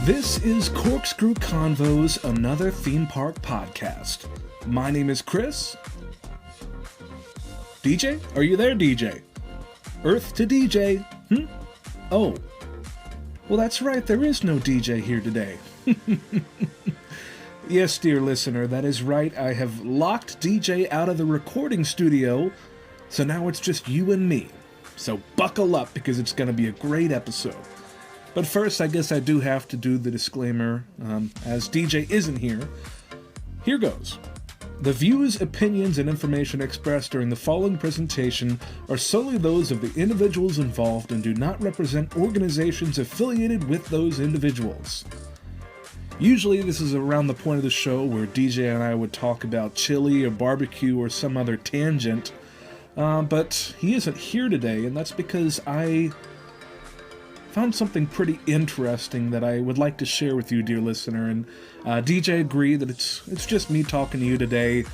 This is Corkscrew Convos, another theme park podcast. My name is Chris. DJ? Are you there, DJ? Earth to DJ? Oh. Well, that's right, there is no DJ here today. Yes, dear listener, that is right. I have locked DJ out of the recording studio, so now it's just you and me. So buckle up, because it's going to be a great episode. But first, I guess I do have to do the disclaimer, as DJ isn't here. Here goes. The views, opinions, and information expressed during the following presentation are solely those of the individuals involved and do not represent organizations affiliated with those individuals. Usually this is around the point of the show where DJ and I would talk about chili or barbecue or some other tangent, but he isn't here today, and that's because I found something pretty interesting that I would like to share with you, dear listener, and DJ agreed that it's just me talking to you today,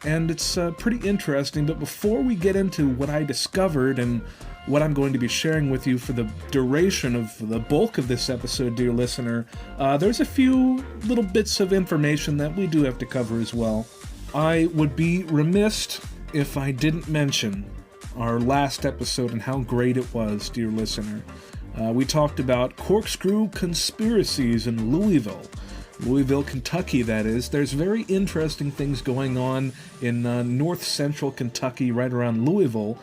and it's pretty interesting. But before we get into what I discovered and what I'm going to be sharing with you for the duration of the bulk of this episode, dear listener, there's a few little bits of information that we do have to cover as well. I would be remiss if I didn't mention our last episode and how great it was, dear listener. We talked about corkscrew conspiracies in Louisville, Kentucky, that is. There's very interesting things going on in north central Kentucky, right around Louisville.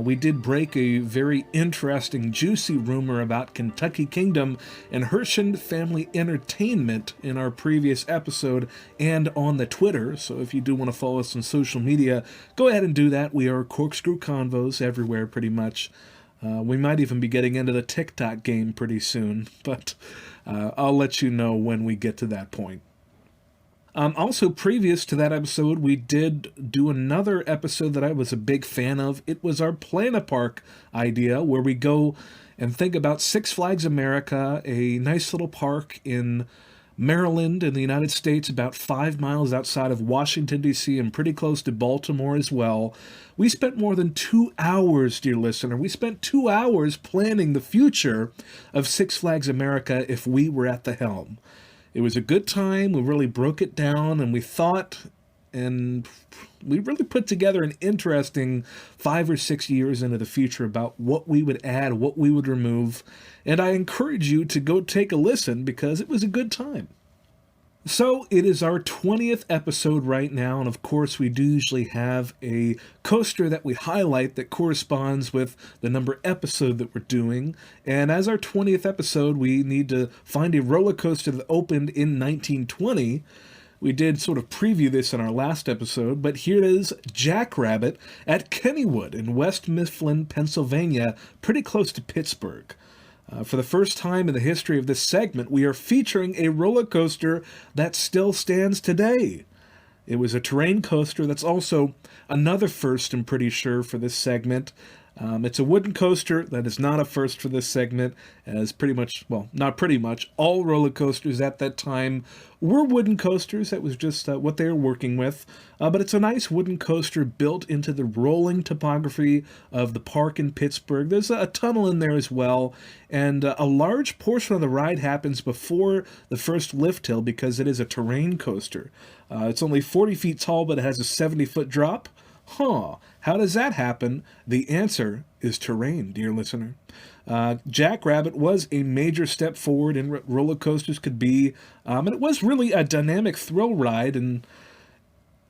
We did break a very interesting, juicy rumor about Kentucky Kingdom and Hershend Family Entertainment in our previous episode and on the Twitter, so if you do want to follow us on social media, go ahead and do that. We are Corkscrew Convos everywhere, pretty much. We might even be getting into the TikTok game pretty soon, but I'll let you know when we get to that point. Also, previous to that episode, we did do another episode that I was a big fan of. It was our Plan-A-Park idea, where we go and think about Six Flags America, a nice little park in Maryland in the United States, about 5 miles outside of Washington, D.C., and pretty close to Baltimore as well. We spent more than 2 hours, dear listener. We spent 2 hours planning the future of Six Flags America if we were at the helm. It was a good time. We really broke it down, and we thought, and we really put together an interesting 5 or 6 years into the future about what we would add, what we would remove, and I encourage you to go take a listen because it was a good time. So it is our 20th episode right now, and of course we do usually have a coaster that we highlight that corresponds with the number episode that we're doing, and as our 20th episode we need to find a roller coaster that opened in 1920. We did sort of preview this in our last episode, but here is Jackrabbit at Kennywood in West Mifflin, Pennsylvania, pretty close to Pittsburgh. For the first time in the history of this segment, we are featuring a roller coaster that still stands today. It was a terrain coaster that's also another first, I'm pretty sure, for this segment. It's a wooden coaster that is not a first for this segment, as pretty much, well, not pretty much, all roller coasters at that time were wooden coasters. That was just what they were working with. But it's a nice wooden coaster built into the rolling topography of the park in Pittsburgh. There's a tunnel in there as well, and a large portion of the ride happens before the first lift hill because it is a terrain coaster. It's only 40 feet tall, but it has a 70-foot drop. How does that happen? The answer is terrain, dear listener. Jackrabbit was a major step forward in what roller coasters could be, and it was really a dynamic thrill ride, and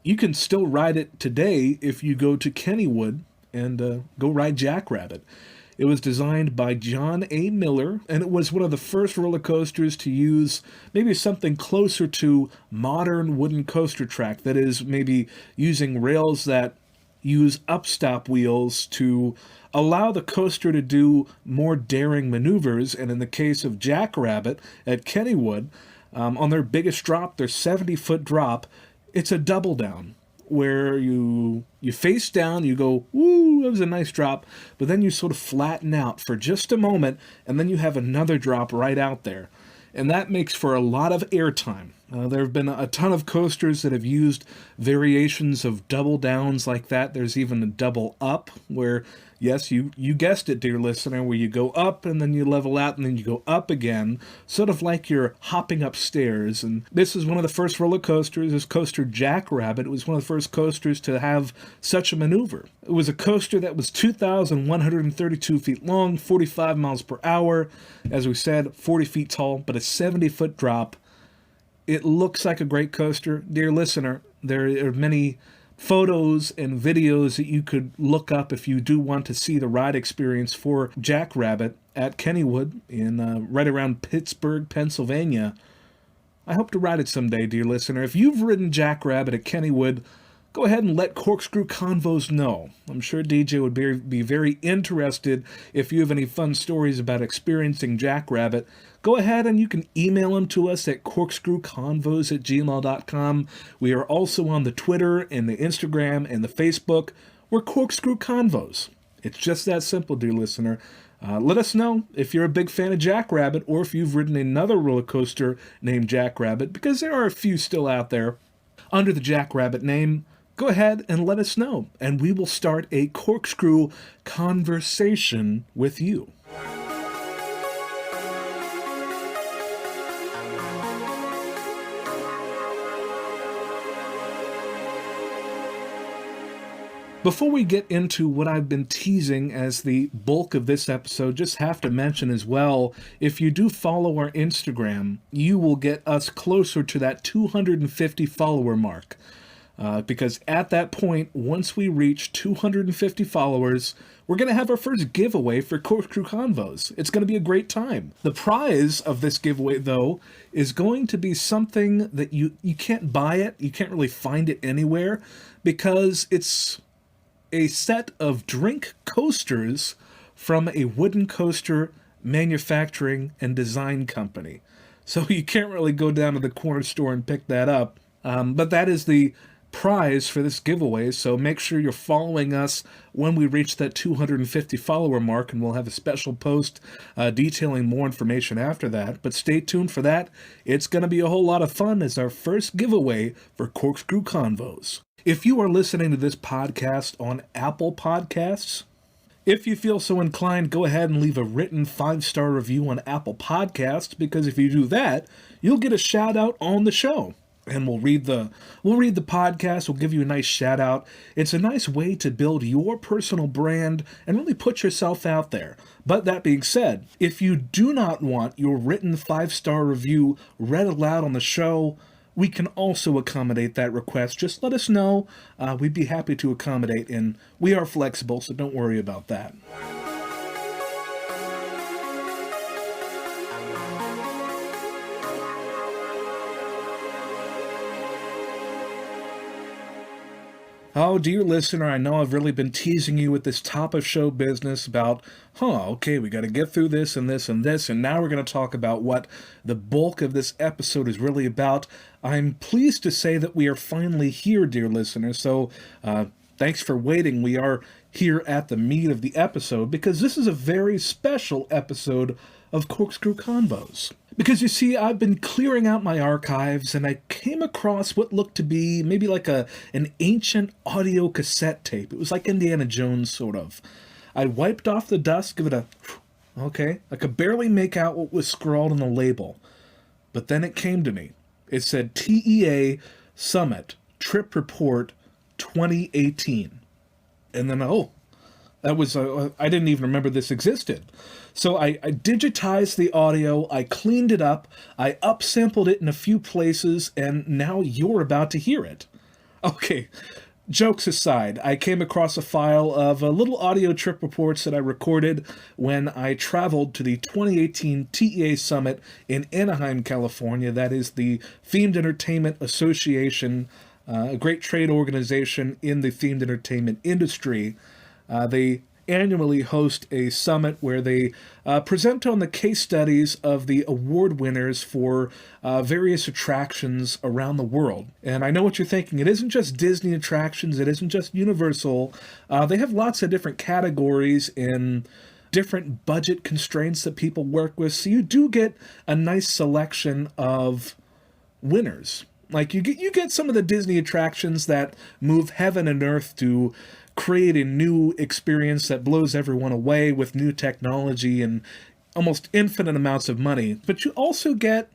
you can still ride it today if you go to Kennywood and go ride Jackrabbit. It was designed by John A. Miller, and it was one of the first roller coasters to use maybe something closer to modern wooden coaster track, that is, maybe using rails that use upstop wheels to allow the coaster to do more daring maneuvers. And in the case of Jackrabbit at Kennywood, on their biggest drop, their 70-foot drop, it's a double down, where you face down, you go, woo, that was a nice drop, but then you sort of flatten out for just a moment, and then you have another drop right out there. And that makes for a lot of airtime. There have been a ton of coasters that have used variations of double downs like that. There's even a double up where, yes, you guessed it, dear listener, where you go up and then you level out and then you go up again, sort of like you're hopping upstairs. And this is one of the first roller coasters, this coaster Jackrabbit. It was one of the first coasters to have such a maneuver. It was a coaster that was 2,132 feet long, 45 miles per hour, as we said, 40 feet tall, but a 70-foot drop. It looks like a great coaster. Dear listener, there are many photos and videos that you could look up if you do want to see the ride experience for Jackrabbit at Kennywood in right around Pittsburgh, Pennsylvania. I hope to ride it someday, dear listener. If you've ridden Jackrabbit at Kennywood, go ahead and let Corkscrew Convos know. I'm sure DJ would be very interested if you have any fun stories about experiencing Jackrabbit. Go ahead and you can email them to us at corkscrewconvos@gmail.com. We are also on the Twitter and the Instagram and the Facebook. We're Corkscrew Convos. It's just that simple, dear listener. Let us know if you're a big fan of Jackrabbit or if you've ridden another roller coaster named Jackrabbit, because there are a few still out there under the Jackrabbit name. Go ahead and let us know, and we will start a corkscrew conversation with you. Before we get into what I've been teasing as the bulk of this episode, just have to mention as well, if you do follow our Instagram, you will get us closer to that 250 follower mark. Because at that point, once we reach 250 followers, we're going to have our first giveaway for Corkscrew Convos. It's going to be a great time. The prize of this giveaway, though, is going to be something that you can't buy it. You can't really find it anywhere because it's a set of drink coasters from a wooden coaster manufacturing and design company. So you can't really go down to the corner store and pick that up. But that is the prize for this giveaway, so make sure you're following us when we reach that 250 follower mark, and we'll have a special post detailing more information after that. But stay tuned for that. It's going to be a whole lot of fun as our first giveaway for Corkscrew Convos. If you are listening to this podcast on Apple Podcasts, if you feel so inclined, go ahead and leave a written 5-star review on Apple Podcasts, because if you do that, you'll get a shout out on the show. And we'll read the podcast, we'll give you a nice shout out. It's a nice way to build your personal brand and really put yourself out there. But that being said, if you do not want your written 5-star review read aloud on the show, we can also accommodate that request. Just let us know. We'd be happy to accommodate, and we are flexible, so don't worry about that. Oh, dear listener, I know I've really been teasing you with this top of show business about, okay, we got to get through this and this and this, and now we're going to talk about what the bulk of this episode is really about. I'm pleased to say that we are finally here, dear listener, so thanks for waiting. We are here at the meat of the episode, because this is a very special episode of Corkscrew Convos. Because you see, I've been clearing out my archives, and I came across what looked to be maybe like an ancient audio cassette tape. It was like Indiana Jones, sort of. I wiped off the dust, give it okay. I could barely make out what was scrawled on the label. But then it came to me. It said TEA Summit Trip Report 2018. And then, that was, I didn't even remember this existed. So I digitized the audio, I cleaned it up, I upsampled it in a few places, and now you're about to hear it. Okay, jokes aside, I came across a file of little audio trip reports that I recorded when I traveled to the 2018 TEA Summit in Anaheim, California. That is the Themed Entertainment Association, a great trade organization in the themed entertainment industry. They annually host a summit where they present on the case studies of the award winners for various attractions around the world. And I know what you're thinking. It isn't just Disney attractions. It isn't just Universal. They have lots of different categories and different budget constraints that people work with. So you do get a nice selection of winners. Like you get some of the Disney attractions that move heaven and earth to create a new experience that blows everyone away with new technology and almost infinite amounts of money. But you also get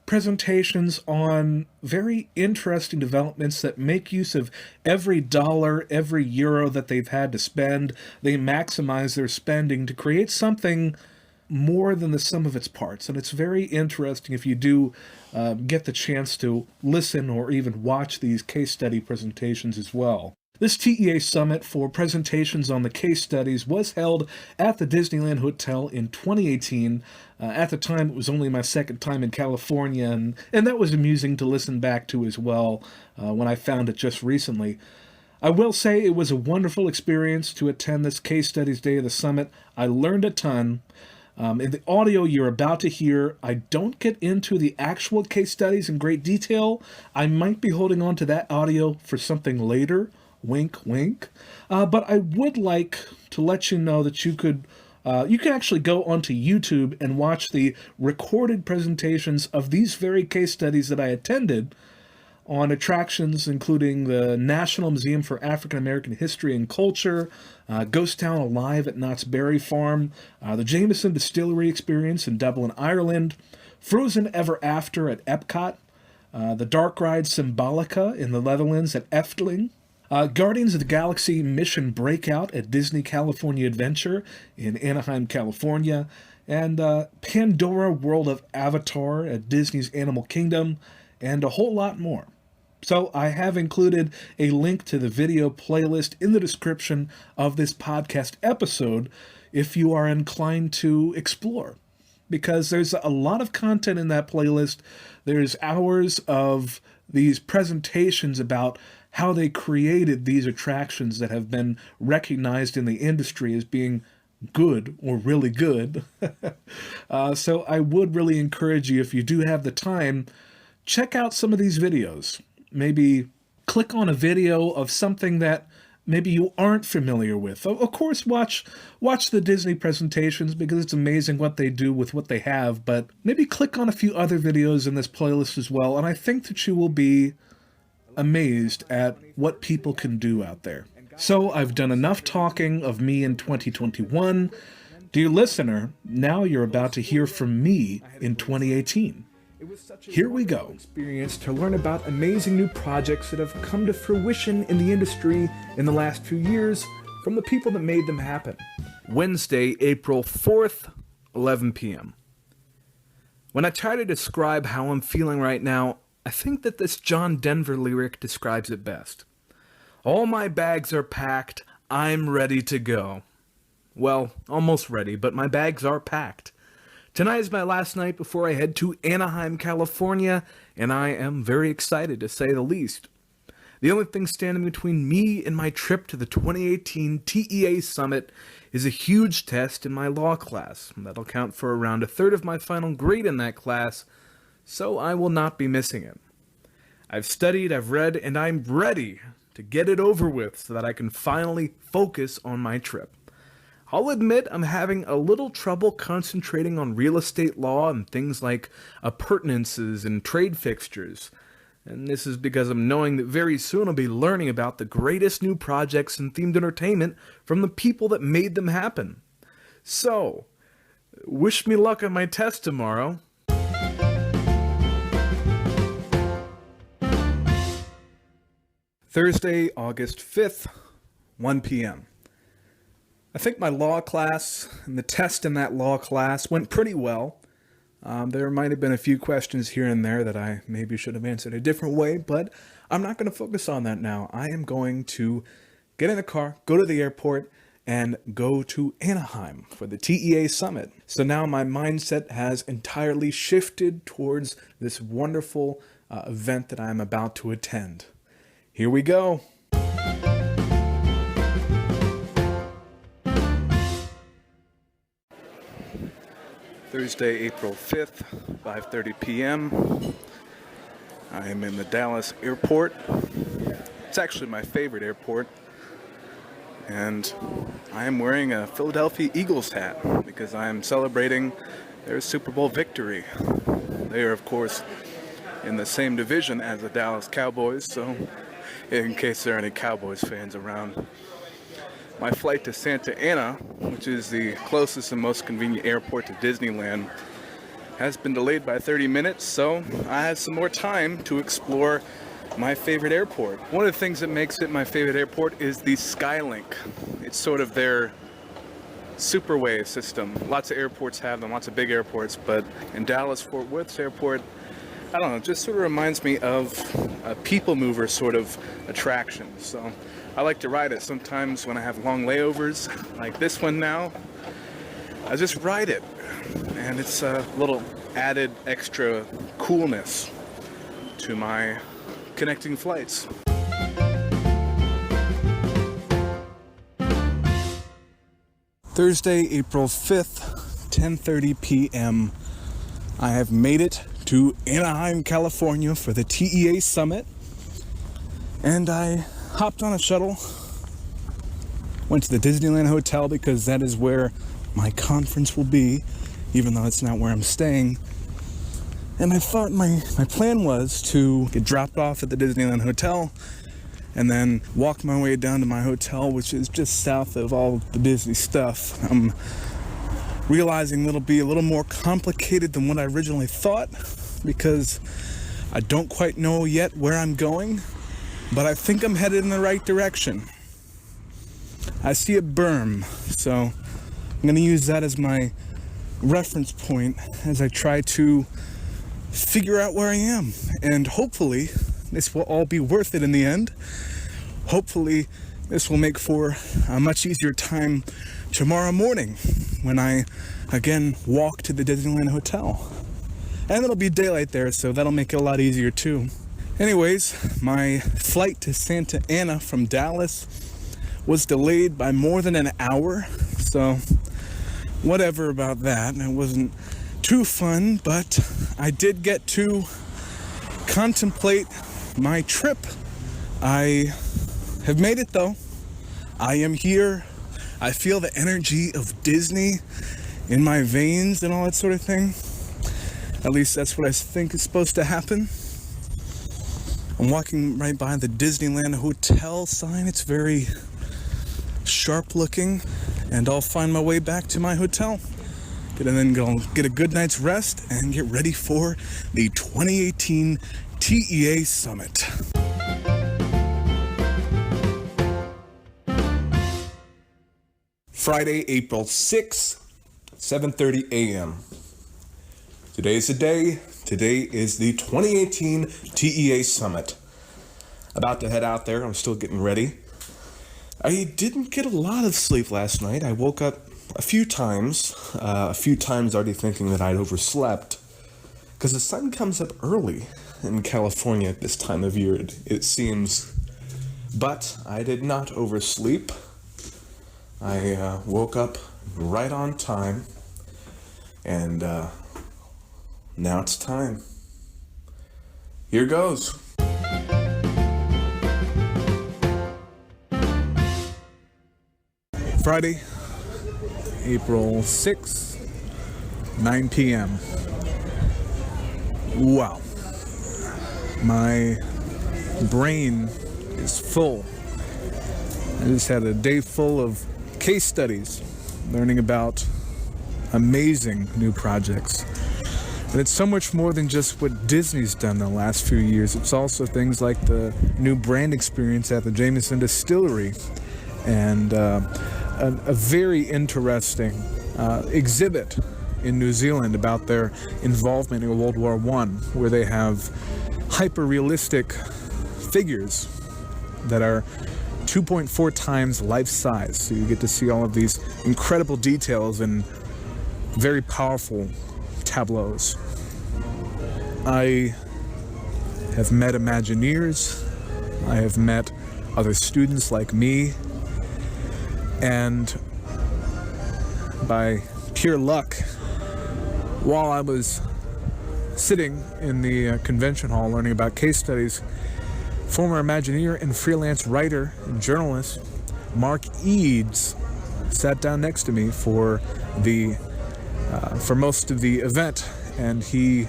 presentations on very interesting developments that make use of every dollar, every euro that they've had to spend. They maximize their spending to create something more than the sum of its parts. And it's very interesting if you do get the chance to listen or even watch these case study presentations as well. This TEA Summit for presentations on the case studies was held at the Disneyland Hotel in 2018. At the time, it was only my second time in California, and that was amusing to listen back to as well when I found it just recently. I will say it was a wonderful experience to attend this Case Studies Day of the Summit. I learned a ton. In the audio you're about to hear, I don't get into the actual case studies in great detail. I might be holding on to that audio for something later. Wink, wink. But I would like to let you know that you can actually go onto YouTube and watch the recorded presentations of these very case studies that I attended on attractions including the National Museum for African American History and Culture, Ghost Town Alive at Knott's Berry Farm, the Jameson Distillery Experience in Dublin, Ireland, Frozen Ever After at Epcot, the Dark Ride Symbolica in the Netherlands at Efteling, Guardians of the Galaxy Mission Breakout at Disney California Adventure in Anaheim, California, and Pandora World of Avatar at Disney's Animal Kingdom, and a whole lot more. So I have included a link to the video playlist in the description of this podcast episode if you are inclined to explore, because there's a lot of content in that playlist. There's hours of these presentations about how they created these attractions that have been recognized in the industry as being good or really good. So I would really encourage you, if you do have the time, check out some of these videos. Maybe click on a video of something that maybe you aren't familiar with. Of course, watch the Disney presentations because it's amazing what they do with what they have, but maybe click on a few other videos in this playlist as well, and I think that you will be amazed at what people can do out there. So I've done enough talking of me in 2021. Dear listener, now you're about to hear from me in 2018. Here we go. Experience to learn about amazing new projects that have come to fruition in the industry in the last few years from the people that made them happen. Wednesday, April 4th, 11 p.m. When I try to describe how I'm feeling right now, I think that this John Denver lyric describes it best. All my bags are packed, I'm ready to go. Well, almost ready, but my bags are packed. Tonight is my last night before I head to Anaheim, California, and I am very excited to say the least. The only thing standing between me and my trip to the 2018 TEA Summit is a huge test in my law class. That'll count for around a third of my final grade in that class, so I will not be missing it. I've studied, I've read, and I'm ready to get it over with so that I can finally focus on my trip. I'll admit I'm having a little trouble concentrating on real estate law and things like appurtenances and trade fixtures. And this is because I'm knowing that very soon I'll be learning about the greatest new projects in themed entertainment from the people that made them happen. So, wish me luck on my test tomorrow. Thursday, August 5th, 1 p.m. I think my law class and the test in that law class went pretty well. There might have been a few questions here and there that I maybe should have answered a different way, but I'm not going to focus on that now. I am going to get in the car, go to the airport, and go to Anaheim for the TEA Summit. So now my mindset has entirely shifted towards this wonderful event that I'm about to attend. Here we go. Thursday, April 5th, 5:30 p.m. I am in the Dallas airport. It's actually my favorite airport. And I am wearing a Philadelphia Eagles hat because I am celebrating their Super Bowl victory. They are, of course, in the same division as the Dallas Cowboys, so in case there are any Cowboys fans around. My flight to Santa Ana, which is the closest and most convenient airport to Disneyland, has been delayed by 30 minutes, so I have some more time to explore my favorite airport. One of the things that makes it my favorite airport is the Skylink. It's sort of their superwave system. Lots of airports have them, lots of big airports, but in Dallas Fort Worth's airport, I don't know, it just sort of reminds me of a people mover sort of attraction. So I like to ride it sometimes when I have long layovers, like this one now. I just ride it, and it's a little added extra coolness to my connecting flights. Thursday, April 5th, 10:30 p.m. I have made it to Anaheim, California for the TEA Summit, and I hopped on a shuttle, went to the Disneyland Hotel because that is where my conference will be, even though it's not where I'm staying. And I thought my plan was to get dropped off at the Disneyland Hotel and then walk my way down to my hotel, which is just south of all the Disney stuff. I'm realizing it'll be a little more complicated than what I originally thought because I don't quite know yet where I'm going, but I think I'm headed in the right direction. I see a berm, so I'm going to use that as my reference point as I try to figure out where I am, and hopefully this will all be worth it in the end. Hopefully this will make for a much easier time tomorrow morning when I again walk to the Disneyland Hotel, and it'll be daylight there, so that'll make it a lot easier too. Anyways, my flight to Santa Ana from Dallas was delayed by more than an hour, so whatever about that. It wasn't too fun, but I did get to contemplate my trip. I have made it though. I am here. I feel the energy of Disney in my veins and all that sort of thing. At least that's what I think is supposed to happen. I'm walking right by the Disneyland Hotel sign. It's very sharp looking, and I'll find my way back to my hotel. And then go get a good night's rest and get ready for the 2018 TEA Summit. Friday, April 6th, 7:30 a.m. Today's the day. Today is the 2018 TEA Summit. About to head out there. I'm still getting ready. I didn't get a lot of sleep last night. I woke up a few times already thinking that I'd overslept, because the sun comes up early in California at this time of year, it seems. But I did not oversleep. I woke up right on time, and now it's time. Here goes. Friday, April 6th, 9 p.m. Wow. My brain is full. I just had a day full of case studies, learning about amazing new projects. And it's so much more than just what Disney's done the last few years. It's also things like the new brand experience at the Jameson Distillery, and a very interesting exhibit in New Zealand about their involvement in World War I, where they have hyper-realistic figures that are 2.4 times life size. So you get to see all of these incredible details and very powerful tableaus. I have met Imagineers. I have met other students like me. And by pure luck, while I was sitting in the convention hall learning about case studies, former Imagineer and freelance writer and journalist Mark Eads sat down next to me for most of the event, and he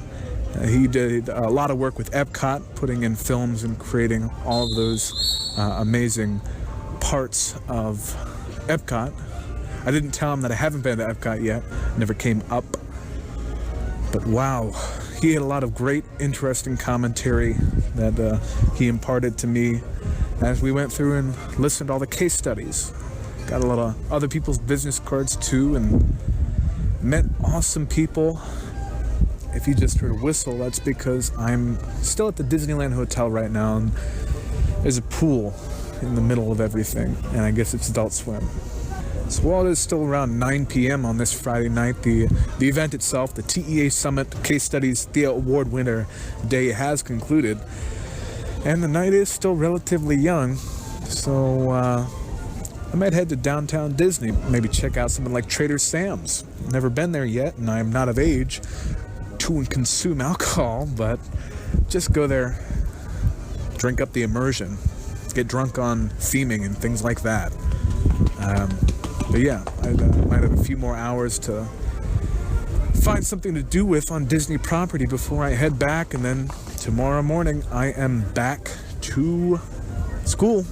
He did a lot of work with Epcot, putting in films and creating all of those amazing parts of Epcot. I didn't tell him that I haven't been to Epcot yet, never came up. But wow, he had a lot of great, interesting commentary that he imparted to me as we went through and listened to all the case studies. Got a lot of other people's business cards too, and met awesome people. If you just heard a whistle, that's because I'm still at the Disneyland Hotel right now, and there's a pool in the middle of everything, and I guess it's Adult Swim. So while it is still around 9 p.m. on this Friday night, the event itself, the TEA Summit Case Studies The Award Winner Day, has concluded, and the night is still relatively young, so I might head to downtown Disney, maybe check out something like Trader Sam's. Never been there yet, and I am not of age to consume alcohol, but just go there, drink up the immersion, get drunk on theming and things like that. But yeah, I might have a few more hours to find something to do with on Disney property before I head back, and then tomorrow morning I am back to school,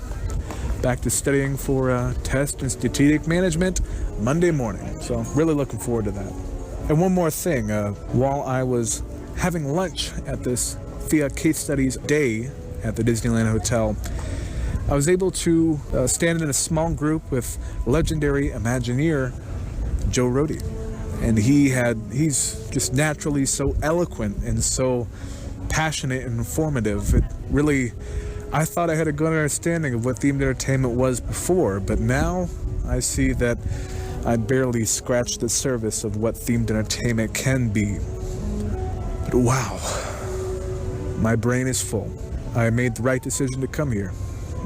back to studying for test and strategic management Monday morning. So really looking forward to that. And one more thing, while I was having lunch at this THEA Case Studies Day at the Disneyland Hotel, I was able to stand in a small group with legendary Imagineer Joe Rohde. And he's just naturally so eloquent and so passionate and informative. It really, I thought I had a good understanding of what themed entertainment was before, but now I see that I barely scratched the surface of what themed entertainment can be. But wow, my brain is full. I made the right decision to come here.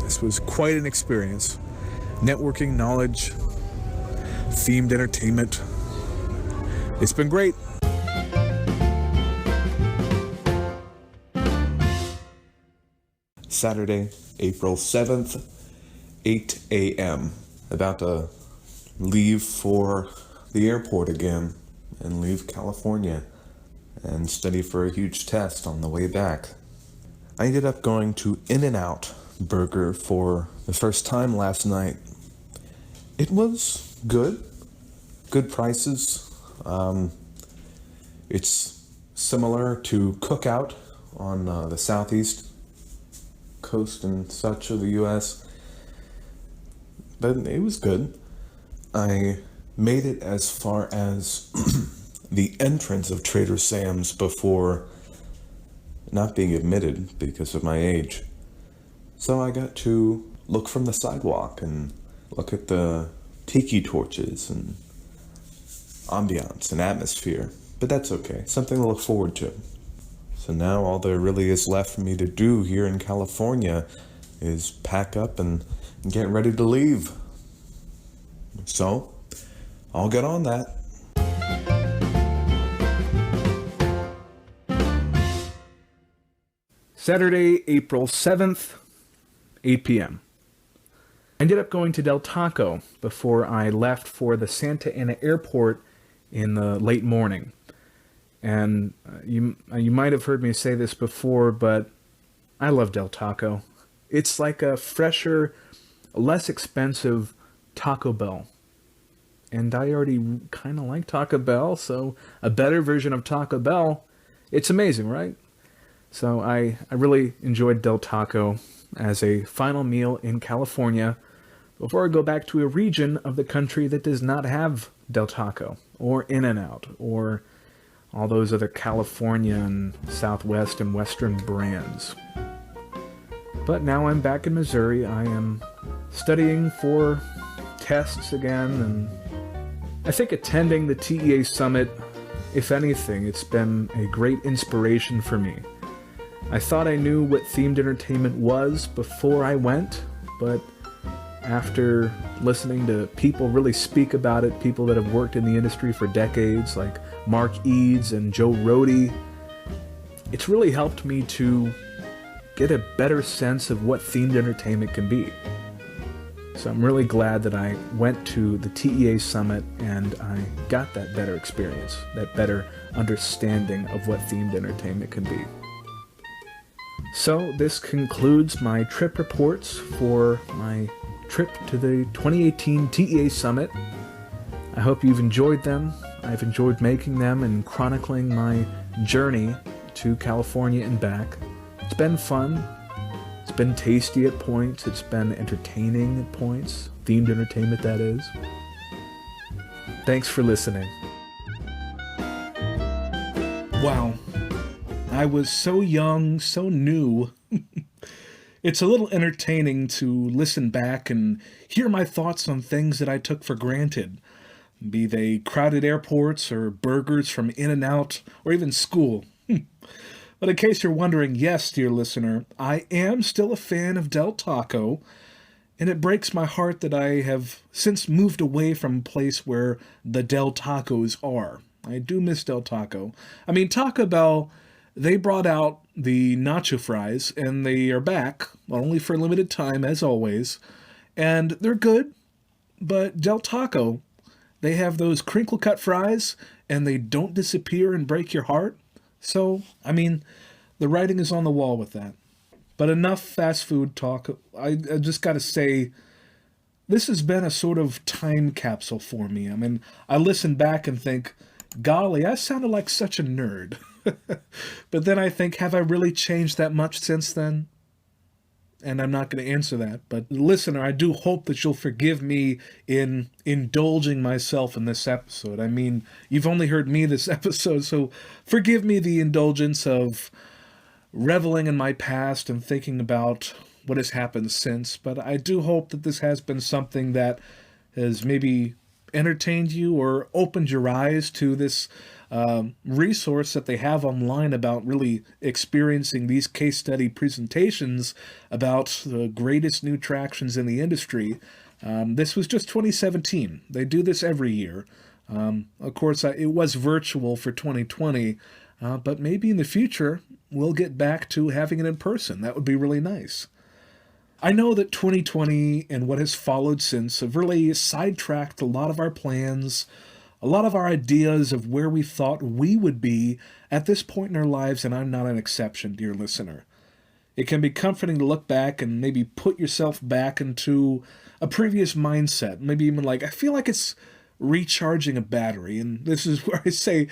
This was quite an experience. Networking, knowledge, themed entertainment. It's been great. Saturday, April 7th, 8 a.m. About to leave for the airport again and leave California and study for a huge test on the way back. I ended up going to In-N-Out Burger for the first time last night. It was good prices. It's similar to Cookout on the southeast coast and such of the U.S., but it was good. I made it as far as the entrance of Trader Sam's before not being admitted because of my age. So I got to look from the sidewalk and look at the tiki torches and ambiance and atmosphere. But that's okay. Something to look forward to. So now all there really is left for me to do here in California is pack up and get ready to leave. So I'll get on that. Saturday, April 7th, 8 p.m. I ended up going to Del Taco before I left for the Santa Ana airport in the late morning. And you might have heard me say this before, but I love Del Taco. It's like a fresher, less expensive Taco Bell. And I already kind of like Taco Bell, so a better version of Taco Bell, it's amazing, right? So I really enjoyed Del Taco as a final meal in California before I go back to a region of the country that does not have Del Taco or In-N-Out or all those other California and Southwest and Western brands. But now I'm back in Missouri. I am studying for tests again, and I think attending the TEA Summit, if anything, it's been a great inspiration for me. I thought I knew what themed entertainment was before I went, but after listening to people really speak about it, people that have worked in the industry for decades, like Mark Eads and Joe Rohde, it's really helped me to get a better sense of what themed entertainment can be. So I'm really glad that I went to the TEA Summit and I got that better experience, that better understanding of what themed entertainment can be. So this concludes my trip reports for my trip to the 2018 TEA Summit. I hope you've enjoyed them. I've enjoyed making them and chronicling my journey to California and back. It's been fun. It's been tasty at points. It's been entertaining at points. Themed entertainment, that is. Thanks for listening. Wow. I was so young, so new. It's a little entertaining to listen back and hear my thoughts on things that I took for granted, be they crowded airports or burgers from In-N-Out or even school. But in case you're wondering, yes, dear listener, I am still a fan of Del Taco, and it breaks my heart that I have since moved away from a place where the Del Tacos are. I do miss Del Taco. I mean, Taco Bell, they brought out the nacho fries, and they are back, only for a limited time, as always, and they're good, but Del Taco, they have those crinkle-cut fries, and they don't disappear and break your heart. So, I mean, the writing is on the wall with that. But enough fast food talk. I just got to say, this has been a sort of time capsule for me. I mean, I listen back and think, golly, I sounded like such a nerd. But then I think, have I really changed that much since then? And I'm not going to answer that. But listener, I do hope that you'll forgive me in indulging myself in this episode. I mean, you've only heard me this episode, so forgive me the indulgence of reveling in my past and thinking about what has happened since. But I do hope that this has been something that has maybe entertained you or opened your eyes to this resource that they have online about really experiencing these case study presentations about the greatest new attractions in the industry. This was just 2017. They do this every year. Of course, it was virtual for 2020, but maybe in the future we'll get back to having it in person. That would be really nice. I know that 2020 and what has followed since have really sidetracked a lot of our plans, a lot of our ideas of where we thought we would be at this point in our lives, and I'm not an exception, dear listener. It can be comforting to look back and maybe put yourself back into a previous mindset. Maybe even like, I feel like it's recharging a battery. And this is where I say,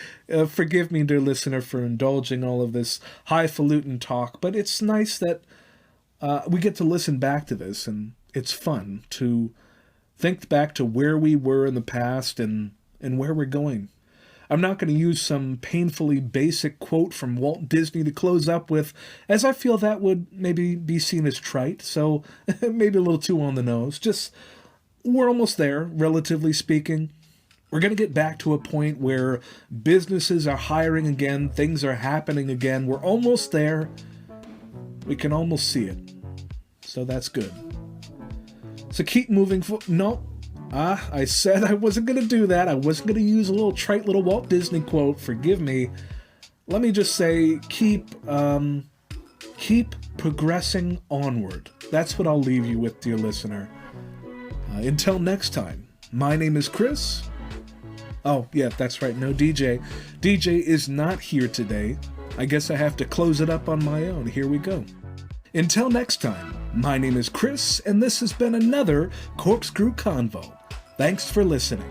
forgive me, dear listener, for indulging all of this highfalutin talk, but it's nice that we get to listen back to this, and it's fun to think back to where we were in the past and where we're going. I'm not going to use some painfully basic quote from Walt Disney to close up with, as I feel that would maybe be seen as trite, so maybe a little too on the nose. Just, we're almost there, relatively speaking. We're going to get back to a point where businesses are hiring again, things are happening again. We're almost there. We can almost see it. So that's good. So keep moving forward. No. I said I wasn't going to do that. I wasn't going to use a little trite little Walt Disney quote. Forgive me. Let me just say, keep progressing onward. That's what I'll leave you with, dear listener. Until next time, my name is Chris. Oh, yeah, that's right. No DJ. DJ is not here today. I guess I have to close it up on my own. Here we go. Until next time, my name is Chris, and this has been another Corkscrew Convo. Thanks for listening.